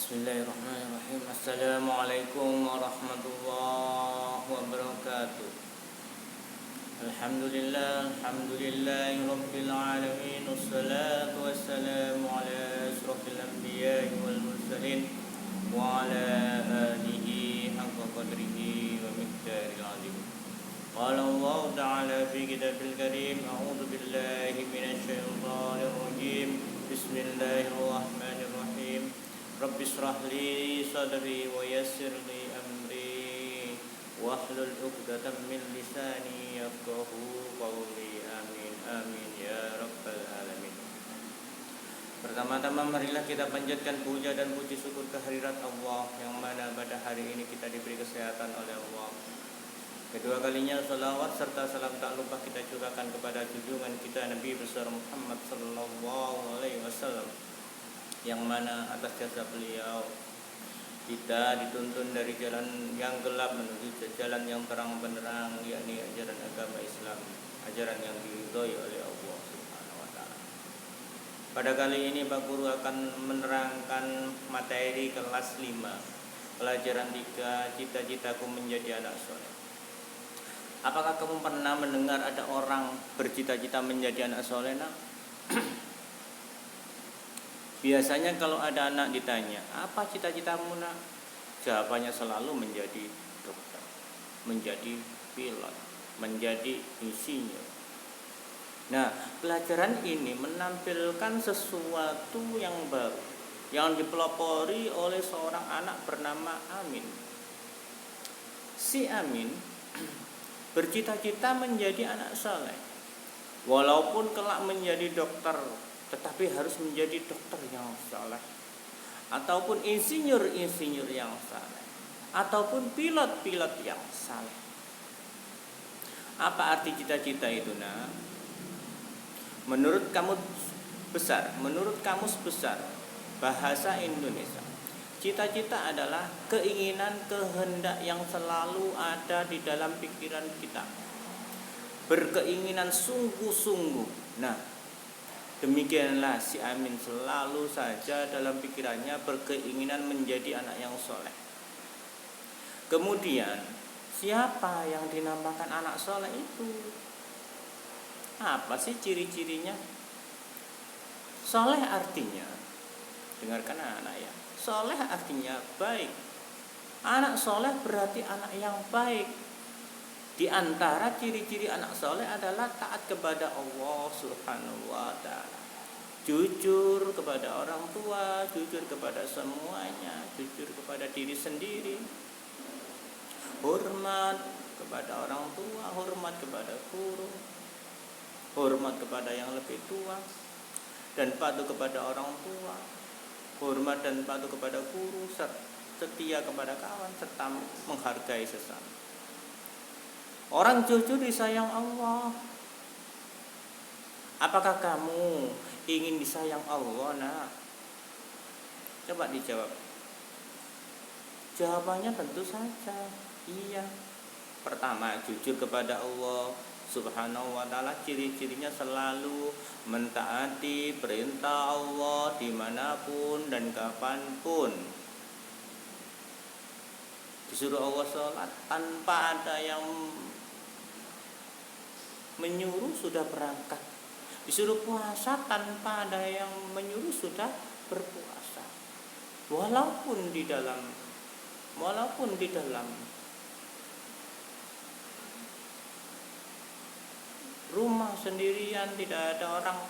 Bismillahirrahmanirrahim. Assalamualaikum warahmatullahi wabarakatuh. Alhamdulillahi rabbil alamin. Wassalatu wassalamu ala asrofil anbiya'i wal mursalin wa ala alihi haqqa qadrihi wa miqdaril azim. Qala Allah ta'ala fi kitabil karim. A'udzu billahi minasy syaithanir rajim. Bismillahirrahmanirrahim. Rabbi shrah li sadri wa yassir li amri wahlul 'uqdatam min lisani yafqahu qawli. Amin amin ya rabbal alamin. Pertama-tama marilah kita panjatkan puja dan puji syukur kehadirat Allah yang mana pada hari ini kita diberi kesehatan oleh Allah. Kedua kalinya salawat serta salam tak lupa kita curahkan kepada junjungan kita Nabi besar Muhammad sallallahu alaihi wasallam, yang mana atas jasa beliau kita dituntun dari jalan yang gelap menuju ke jalan yang terang benderang, yakni ajaran agama Islam, ajaran yang diridhoi oleh Allah Subhanahu wa taala. Pada kali ini Pak Guru akan menerangkan materi kelas 5, pelajaran 3, cita-citaku menjadi anak soleh. Apakah kamu pernah mendengar ada orang bercita-cita menjadi anak soleh? Nah, biasanya kalau ada anak ditanya, apa cita-citamu nak? Jawabannya selalu menjadi dokter, menjadi pilot, menjadi insinyur. Nah, pelajaran ini menampilkan sesuatu yang baru yang dipelopori oleh seorang anak bernama Amin. Si Amin bercita-cita menjadi anak saleh, walaupun kelak menjadi dokter, tetapi harus menjadi dokter yang saleh, ataupun insinyur yang saleh, ataupun pilot yang saleh. Apa arti cita-cita itu? Nah, menurut kamus besar bahasa Indonesia, cita-cita adalah keinginan, kehendak yang selalu ada di dalam pikiran kita, berkeinginan sungguh-sungguh. Nah, demikianlah si Amin selalu saja dalam pikirannya berkeinginan menjadi anak yang soleh. Kemudian, siapa yang dinamakan anak soleh itu? Apa sih ciri-cirinya? Soleh artinya, dengarkan anak ya, soleh artinya baik. Anak soleh berarti anak yang baik. Di antara ciri-ciri anak soleh adalah taat kepada Allah Subhanahu wa ta'ala, jujur kepada orang tua, jujur kepada semuanya, jujur kepada diri sendiri, hormat kepada orang tua, hormat kepada guru, hormat kepada yang lebih tua, dan patuh kepada orang tua, hormat dan patuh kepada guru, setia kepada kawan, serta menghargai sesama. Orang jujur disayang Allah. Apakah kamu ingin disayang Allah? Nah, coba dijawab. Jawabannya tentu saja iya. Pertama, jujur kepada Allah Subhanahu wa ta'ala. Ciri-cirinya selalu mentaati perintah Allah dimanapun dan kapanpun. Disuruh Allah sholat tanpa ada yang menyuruh sudah berangkat. Disuruh puasa tanpa ada yang menyuruh sudah berpuasa. Walaupun di dalam rumah sendirian, tidak ada orang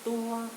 tua,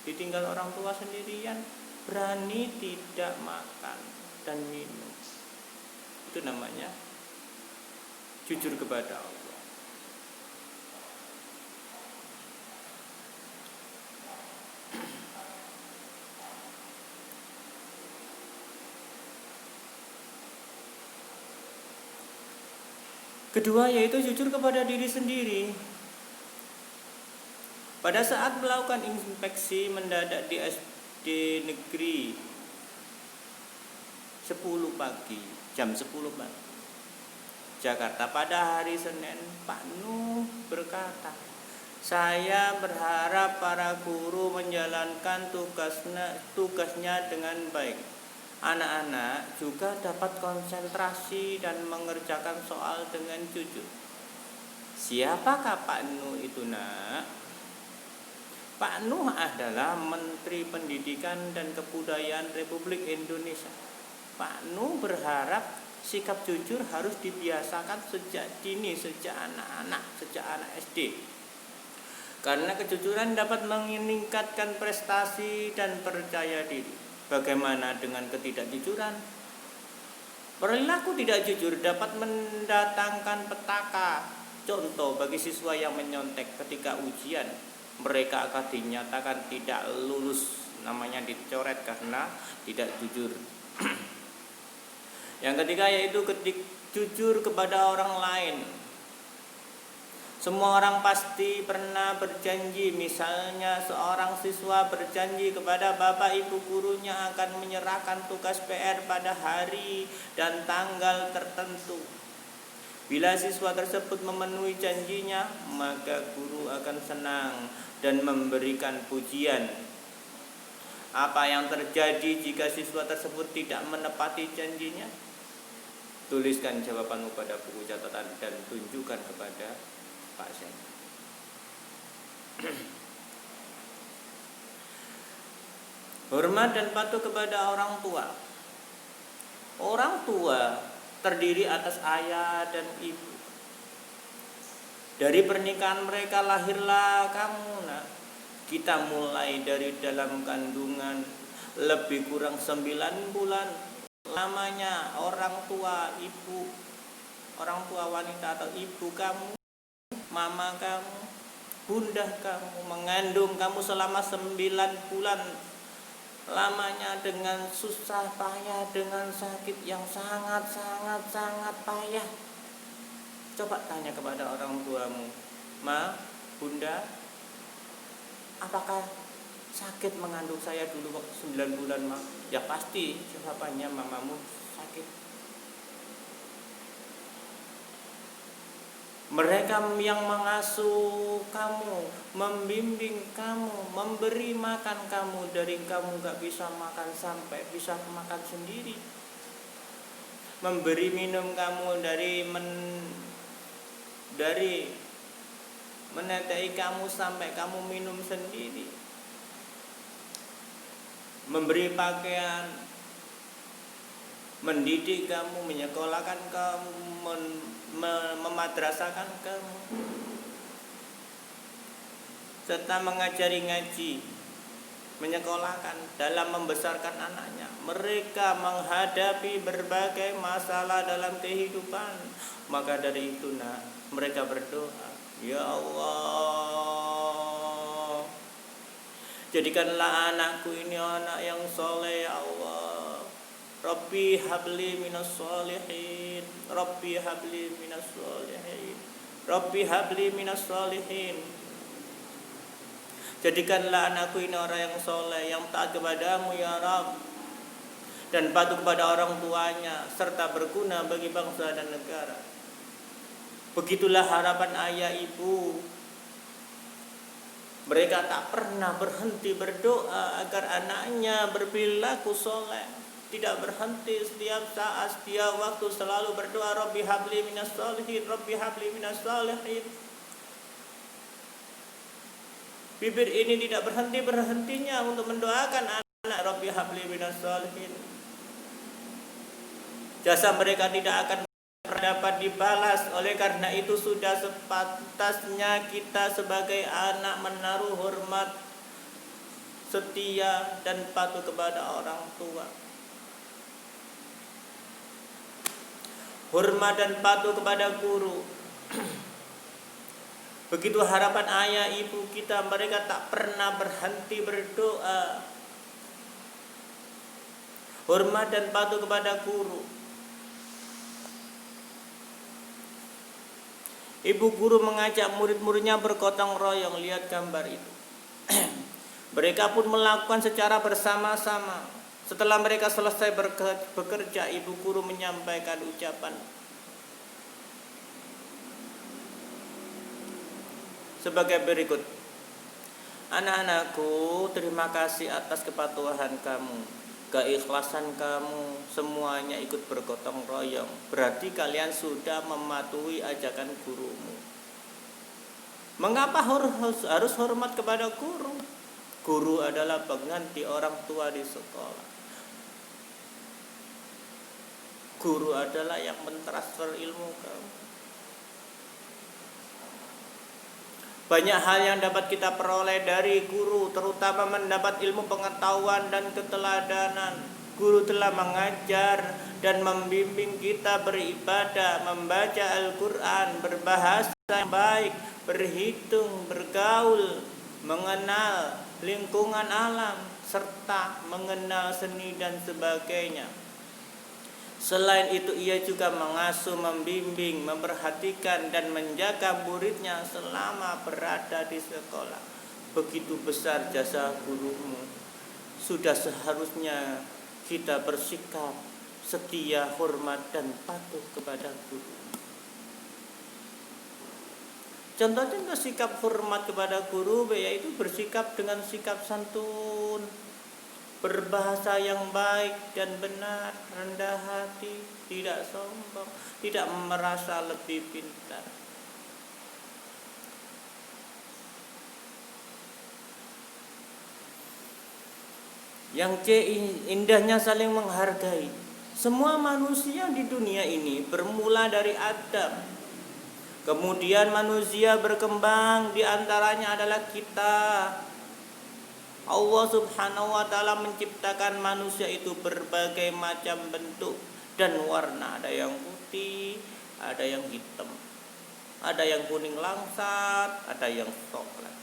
ditinggal orang tua sendirian, berani tidak makan dan minum. Itu namanya jujur kepada Allah. Kedua, yaitu jujur kepada diri sendiri. Pada saat melakukan inspeksi mendadak di SD negeri 10 pagi, jam 10 pagi, Jakarta pada hari Senin, Pak Nuh berkata, Saya berharap para guru menjalankan tugasnya dengan baik. Anak-anak juga dapat konsentrasi dan mengerjakan soal dengan jujur. Siapakah Pak Nuh itu, Nak? Pak Nuh adalah Menteri Pendidikan dan Kebudayaan Republik Indonesia. Pak Nuh berharap sikap jujur harus dibiasakan sejak dini, sejak anak SD. Karena kejujuran dapat meningkatkan prestasi dan percaya diri. Bagaimana dengan ketidakjujuran? Perilaku tidak jujur dapat mendatangkan petaka. Contoh bagi siswa yang menyontek ketika ujian, mereka akan dinyatakan tidak lulus, namanya dicoret karena tidak jujur. Yang ketiga yaitu jujur kepada orang lain. Semua orang pasti pernah berjanji, misalnya seorang siswa berjanji kepada bapak ibu gurunya akan menyerahkan tugas PR pada hari dan tanggal tertentu. Bila siswa tersebut memenuhi janjinya, maka guru akan senang dan memberikan pujian. Apa yang terjadi jika siswa tersebut tidak menepati janjinya? Tuliskan jawabanmu pada buku catatan dan tunjukkan kepada pasien. Hormat dan patuh kepada orang tua. Orang tua terdiri atas ayah dan ibu. Dari pernikahan mereka lahirlah kamu, Nak. Kita mulai dari dalam kandungan lebih kurang 9 bulan lamanya orang tua ibu, orang tua wanita atau ibu kamu, mama kamu, bunda kamu mengandung kamu selama 9 bulan lamanya dengan susah payah, dengan sakit yang sangat payah. Coba tanya kepada orang tuamu, Ma, bunda, apakah sakit mengandung saya dulu waktu 9 bulan, Ma? Ya pasti jawabannya mamamu sakit. Mereka yang mengasuh kamu, membimbing kamu, memberi makan kamu dari kamu gak bisa makan sampai bisa makan sendiri, memberi minum kamu dari menetai kamu sampai kamu minum sendiri, memberi pakaian, mendidik kamu, menyekolahkan kamu, memadrasahkan kamu, serta mengajari ngaji, menyekolahkan, dalam membesarkan anaknya. Mereka menghadapi berbagai masalah dalam kehidupan. Maka dari itu, Nak, mereka berdoa, Ya Allah, jadikanlah anakku ini anak yang soleh, Ya Allah. Rabbi habli minas solihin, Rabbi habli minas solihin, Rabbi habli minas solihin. Jadikanlah anakku ini orang yang soleh, yang taat kepadamu, Ya Rabb, dan patuh kepada orang tuanya, serta berguna bagi bangsa dan negara. Begitulah harapan ayah ibu. Mereka tak pernah berhenti berdoa agar anaknya berperilaku soleh. Tidak berhenti, setiap saat, setiap waktu selalu berdoa, Rabbi habli minas solihin, Rabbi habli minas solihin. Bibir ini tidak berhentinya untuk mendoakan anak, Rabbi habli minas solihin. Jasa mereka tidak akan dapat dibalas. Oleh karena itu sudah sepantasnya kita sebagai anak menaruh hormat, setia, dan patuh kepada orang tua. Hormat dan patuh kepada guru. Begitu harapan ayah ibu kita, mereka tak pernah berhenti berdoa. Hormat dan patuh kepada guru. Ibu guru mengajak murid-muridnya bergotong royong. Lihat gambar itu. Mereka pun melakukan secara bersama-sama. Setelah mereka selesai bekerja, ibu guru menyampaikan ucapan. sebagai berikut. Anak-anakku, terima kasih atas kepatuhan kamu, keikhlasan kamu, semuanya ikut bergotong royong. Berarti kalian sudah mematuhi ajakan gurumu. Mengapa harus hormat kepada guru? Guru adalah pengganti orang tua di sekolah. Guru adalah yang mentransfer ilmu kamu. Banyak hal yang dapat kita peroleh dari guru, terutama mendapat ilmu pengetahuan dan keteladanan. Guru telah mengajar dan membimbing kita beribadah, membaca Al-Quran, berbahasa yang baik, berhitung, bergaul, mengenal lingkungan alam, serta mengenal seni dan sebagainya. Selain itu ia juga mengasuh, membimbing, memperhatikan dan menjaga muridnya selama berada di sekolah. Begitu besar jasa gurumu. Sudah seharusnya kita bersikap setia, hormat dan patuh kepada guru. Contoh-contoh sikap hormat kepada guru yaitu bersikap dengan sikap santun, berbahasa yang baik dan benar, rendah hati, tidak sombong, tidak merasa lebih pintar. Yang C, indahnya saling menghargai. Semua manusia di dunia ini bermula dari Adam. Kemudian manusia berkembang, di antaranya adalah kita. Allah Subhanahu wa ta'ala menciptakan manusia itu berbagai macam bentuk dan warna. Ada yang putih, ada yang hitam, ada yang kuning langsat, ada yang coklat,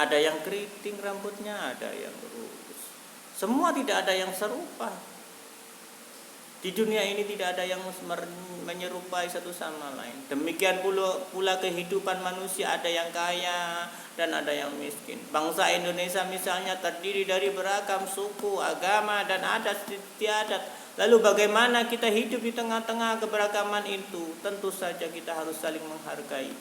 ada yang keriting rambutnya, ada yang lurus. Semua tidak ada yang serupa. Di dunia ini tidak ada yang menyerupai satu sama lain. Demikian pula kehidupan manusia, ada yang kaya dan ada yang miskin. Bangsa Indonesia misalnya terdiri dari beragam suku, agama dan adat istiadat. Lalu bagaimana kita hidup di tengah-tengah keberagaman itu? Tentu saja kita harus saling menghargai.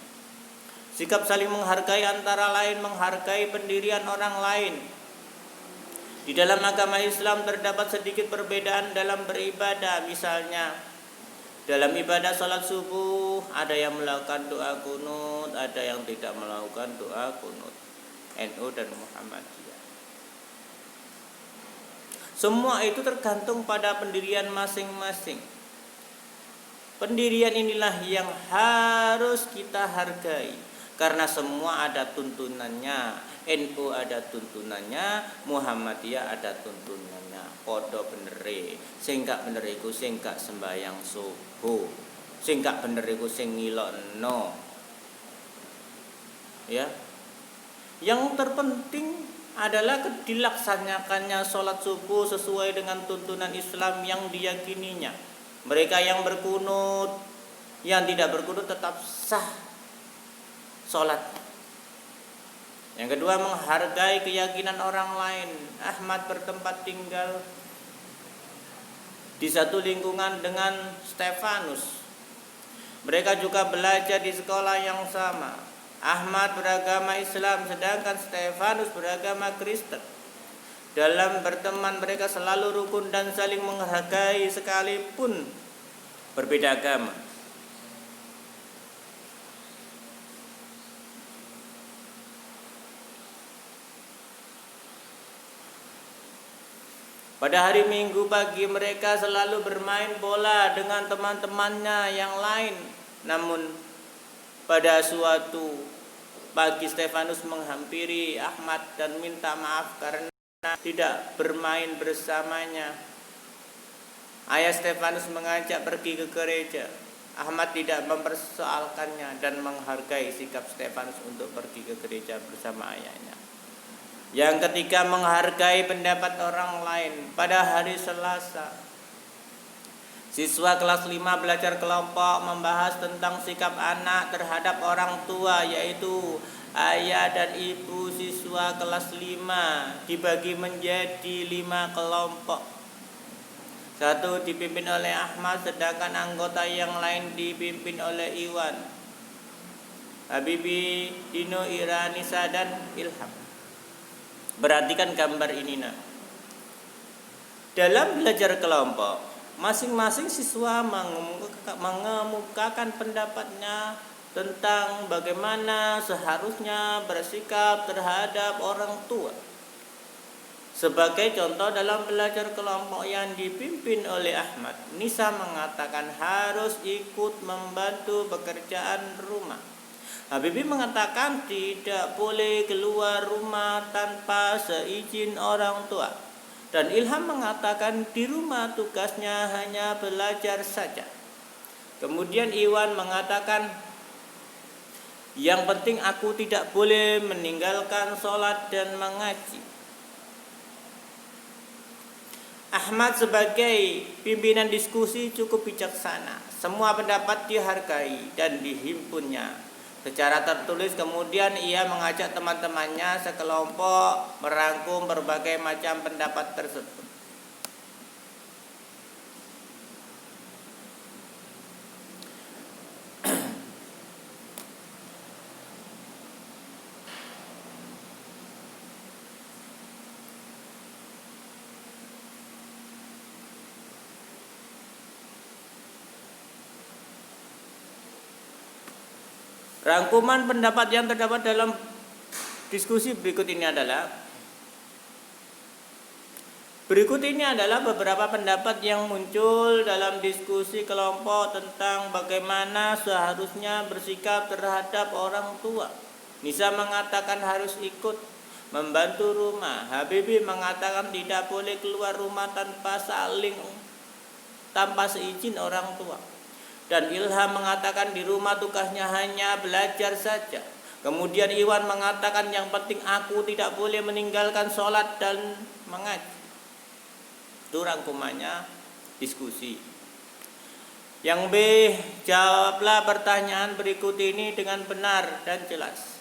Sikap saling menghargai antara lain menghargai pendirian orang lain. Di dalam agama Islam terdapat sedikit perbedaan dalam beribadah. Misalnya dalam ibadah salat subuh ada yang melakukan doa kunut, ada yang tidak melakukan doa kunut. NU dan Muhammadiyah. Semua itu tergantung pada pendirian masing-masing. Pendirian inilah yang harus kita hargai, karena semua ada tuntunannya. NU ada tuntunannya, Muhammadiyah ada tuntunannya. Podo benere, sing gak bener iku sing gak sembayang subuh, sing gak bener iku sing ngilokno. Ya. Yang terpenting adalah dilaksanakannya sholat subuh sesuai dengan tuntunan Islam yang diyakininya. Mereka yang berkunut, yang tidak berkunut tetap sah sholat. Yang kedua, menghargai keyakinan orang lain. Ahmad bertempat tinggal di satu lingkungan dengan Stefanus. Mereka juga belajar di sekolah yang sama. Ahmad beragama Islam sedangkan Stefanus beragama Kristen. Dalam berteman mereka selalu rukun dan saling menghargai sekalipun berbeda agama. Pada hari Minggu pagi mereka selalu bermain bola dengan teman-temannya yang lain. Namun pada suatu pagi Stefanus menghampiri Ahmad dan minta maaf karena tidak bermain bersamanya. Ayah Stefanus mengajak pergi ke gereja. Ahmad tidak mempersoalkannya dan menghargai sikap Stefanus untuk pergi ke gereja bersama ayahnya. Yang ketiga, menghargai pendapat orang lain. Pada hari Selasa, siswa kelas 5 belajar kelompok membahas tentang sikap anak terhadap orang tua, yaitu ayah dan ibu. Siswa kelas 5 dibagi menjadi 5 kelompok. Satu dipimpin oleh Ahmad, sedangkan anggota yang lain dipimpin oleh Iwan, Habibi, Dino, Iranisa, dan Ilham. Perhatikan gambar ini nak. Dalam belajar kelompok, masing-masing siswa mengemukakan pendapatnya tentang bagaimana seharusnya bersikap terhadap orang tua. Sebagai contoh, dalam belajar kelompok yang dipimpin oleh Ahmad, Nisa mengatakan harus ikut membantu pekerjaan rumah. Habibie mengatakan tidak boleh keluar rumah tanpa seizin orang tua. Dan Ilham mengatakan di rumah tugasnya hanya belajar saja. Kemudian Iwan mengatakan, yang penting aku tidak boleh meninggalkan sholat dan mengaji. Ahmad sebagai pimpinan diskusi cukup bijaksana. Semua pendapat dihargai dan dihimpunnya secara tertulis. Kemudian ia mengajak teman-temannya sekelompok merangkum berbagai macam pendapat tersebut. Rangkuman pendapat yang terdapat dalam diskusi berikut ini adalah beberapa pendapat yang muncul dalam diskusi kelompok tentang bagaimana seharusnya bersikap terhadap orang tua. Nisa mengatakan harus ikut membantu rumah. Habibie mengatakan tidak boleh keluar rumah tanpa seizin orang tua. Dan Ilham mengatakan di rumah tugasnya hanya belajar saja. Kemudian Iwan mengatakan yang penting aku tidak boleh meninggalkan sholat dan mengaji. Itu rangkumannya diskusi. Yang B, jawablah pertanyaan berikut ini dengan benar dan jelas.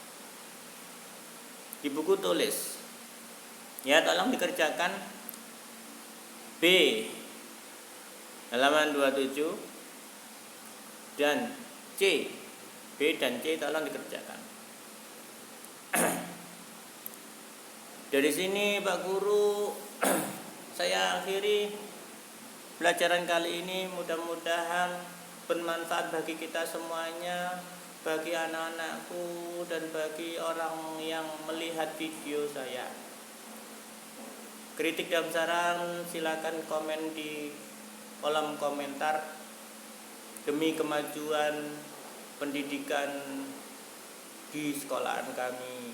Di buku tulis. Ya, tolong dikerjakan. B, halaman 27. Dan C, B dan C tolong dikerjakan. Dari sini Pak Guru saya akhiri pelajaran kali ini. Mudah-mudahan bermanfaat bagi kita semuanya, bagi anak-anakku dan bagi orang yang melihat video saya. Kritik dan saran silakan komen di kolom komentar. Demi kemajuan pendidikan di sekolahan kami,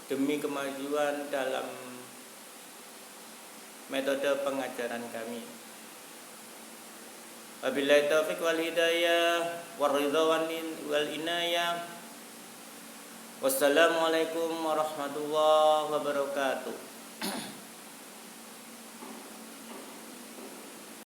demi kemajuan dalam metode pengajaran kami. Wabillahi taufiq wal hidayah waridha wal inayah. Wassalamualaikum warahmatullahi wabarakatuh.